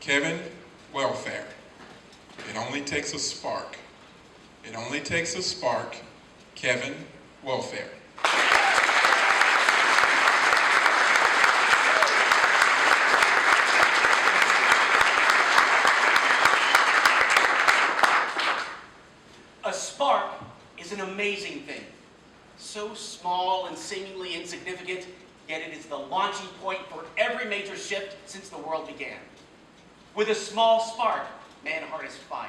Kevin, welfare. It only takes a spark. It only takes a spark. Kevin, welfare. A spark is an amazing thing. So small and seemingly insignificant, yet it is the launching point for every major shift since the world began. With a small spark, man harnessed fire.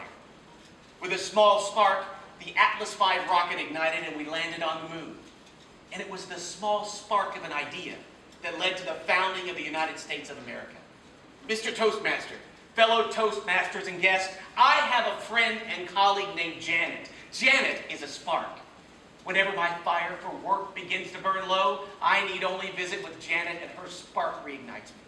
With a small spark, the Atlas V rocket ignited and we landed on the moon. And it was the small spark of an idea that led to the founding of the United States of America. Mr. Toastmaster, fellow Toastmasters and guests, I have a friend and colleague named Janet. Janet is a spark. Whenever my fire for work begins to burn low, I need only visit with Janet and her spark reignites me.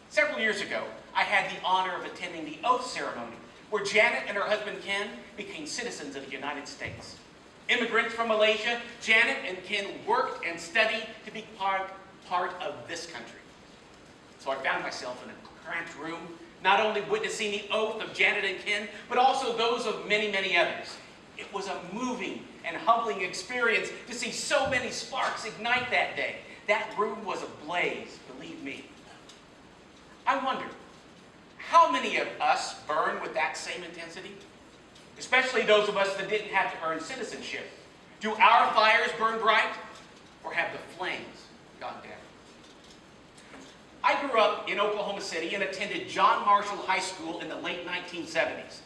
Several years ago, I had the honor of attending the oath ceremony where Janet and her husband Ken became citizens of the United States. Immigrants from Malaysia, Janet and Ken worked and studied to be part of this country. So I found myself in a cramped room, not only witnessing the oath of Janet and Ken, but also those of many, many others. It was a moving and humbling experience to see so many sparks ignite that day. That room was ablaze, believe me. I wonder, how many of us burn with that same intensity? Especially those of us that didn't have to earn citizenship. Do our fires burn bright, or have the flames gone down? I grew up in Oklahoma City and attended John Marshall High School in the late 1970s.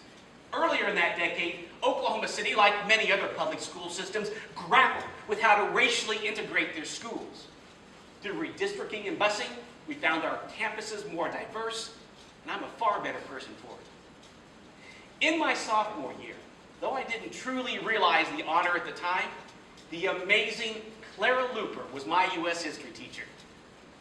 Earlier in that decade, Oklahoma City, like many other public school systems, grappled with how to racially integrate their schools. Through redistricting and busing, we found our campuses more diverse, and I'm a far better person for it. In my sophomore year, though I didn't truly realize the honor at the time, the amazing Clara Luper was my U.S. history teacher.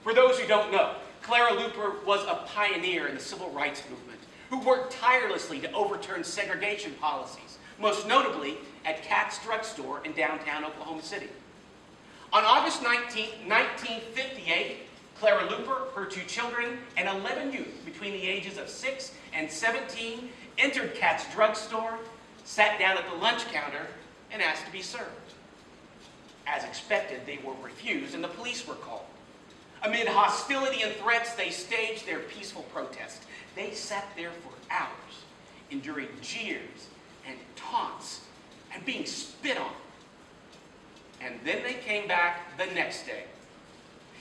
For those who don't know, Clara Luper was a pioneer in the civil rights movement who worked tirelessly to overturn segregation policies, most notably at Katz Drug Store in downtown Oklahoma City. On August 19, 1958, Clara Luper, her 2 children, and 11 youth between the ages of 6 and 17 entered Katz Drug Store, sat down at the lunch counter, and asked to be served. As expected, they were refused and the police were called. Amid hostility and threats, they staged their peaceful protest. They sat there for hours, enduring jeers and taunts and being spit on. And then they came back the next day.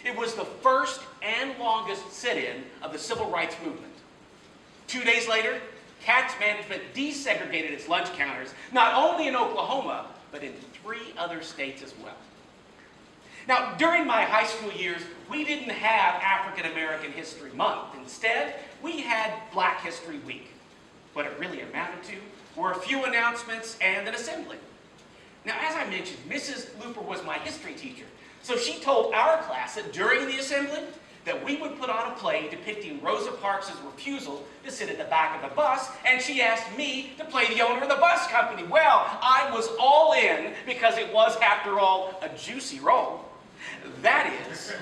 It was the first and longest sit-in of the civil rights movement. 2 days later, Katz management desegregated its lunch counters, not only in Oklahoma, but in 3 other states as well. Now, during my high school years, we didn't have African American History Month. Instead, we had Black History Week. What it really amounted to were a few announcements and an assembly. Now, as I mentioned, Mrs. Luper was my history teacher, so she told our class that during the assembly, that we would put on a play depicting Rosa Parks' refusal to sit at the back of the bus, and she asked me to play the owner of the bus company. Well, I was all in because it was, after all, a juicy role. That is,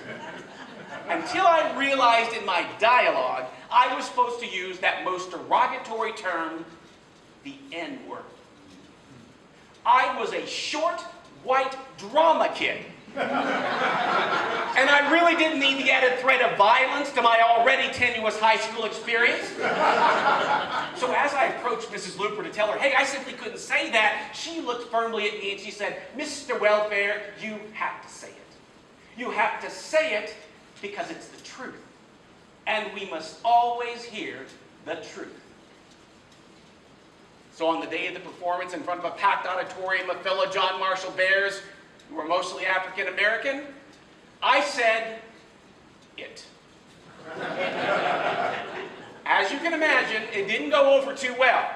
until I realized in my dialogue I was supposed to use that most derogatory term, the N-word. I was a short, white drama kid. And I really didn't need the added threat of violence to my already tenuous high school experience. So as I approached Mrs. Luper to tell her, hey, I simply couldn't say that, she looked firmly at me and she said, Mr. Welfare, you have to say it. You have to say it because it's the truth. And we must always hear the truth. So on the day of the performance, in front of a packed auditorium of fellow John Marshall Bears, who were mostly African American, I said it. As you can imagine, it didn't go over too well.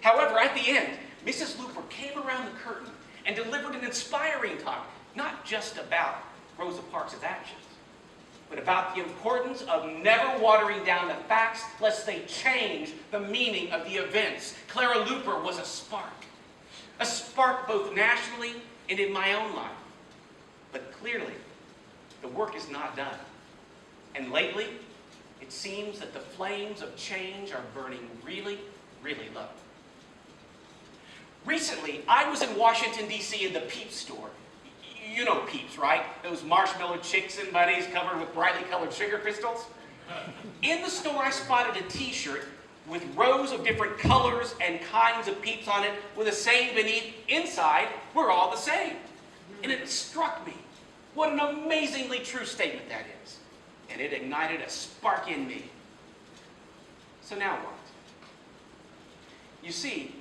However, at the end, Mrs. Luper came around the curtain and delivered an inspiring talk, not just about Rosa Parks' actions, but about the importance of never watering down the facts lest they change the meaning of the events. Clara Luper was a spark both nationally and in my own life. But clearly, the work is not done. And lately, it seems that the flames of change are burning really, really low. Recently, I was in Washington, D.C. in the Peeps store. You know Peeps, right? Those marshmallow chicks and bunnies covered with brightly colored sugar crystals. In the store, I spotted a t-shirt with rows of different colors and kinds of Peeps on it with a saying beneath, "Inside, we're all the same." And it struck me what an amazingly true statement that is. And it ignited a spark in me. So now what? You see,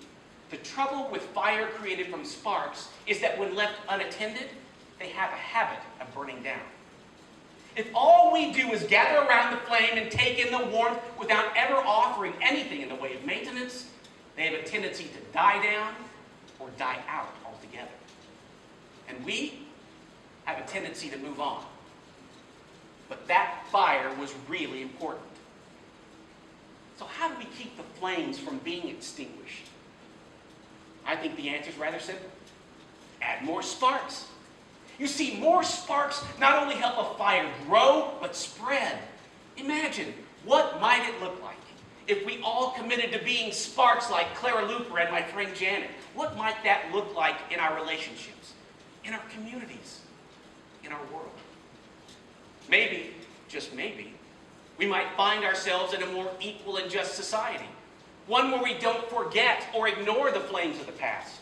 the trouble with fire created from sparks is that when left unattended, they have a habit of burning down. If all we do is gather around the flame and take in the warmth without ever offering anything in the way of maintenance, they have a tendency to die down or die out altogether. And we have a tendency to move on. But that fire was really important. So how do we keep the flames from being extinguished? I think the answer is rather simple. Add more sparks. You see, more sparks not only help a fire grow, but spread. Imagine, what might it look like if we all committed to being sparks like Clara Luper and my friend Janet? What might that look like in our relationships, in our communities, in our world? Maybe, just maybe, we might find ourselves in a more equal and just society. One where we don't forget or ignore the flames of the past.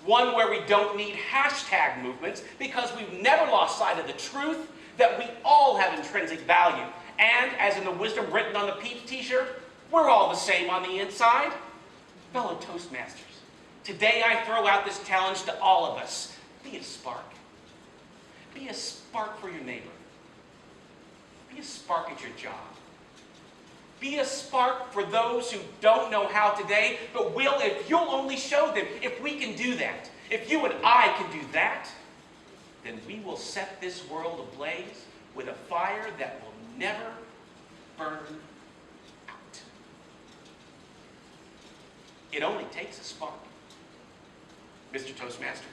One where we don't need hashtag movements because we've never lost sight of the truth that we all have intrinsic value. And, as in the wisdom written on the Peeps t-shirt, we're all the same on the inside. Fellow Toastmasters, today I throw out this challenge to all of us. Be a spark. Be a spark for your neighbor. Be a spark at your job. Be a spark for those who don't know how today, but will if you'll only show them. If we can do that, if you and I can do that, then we will set this world ablaze with a fire that will never burn out. It only takes a spark. Mr. Toastmaster.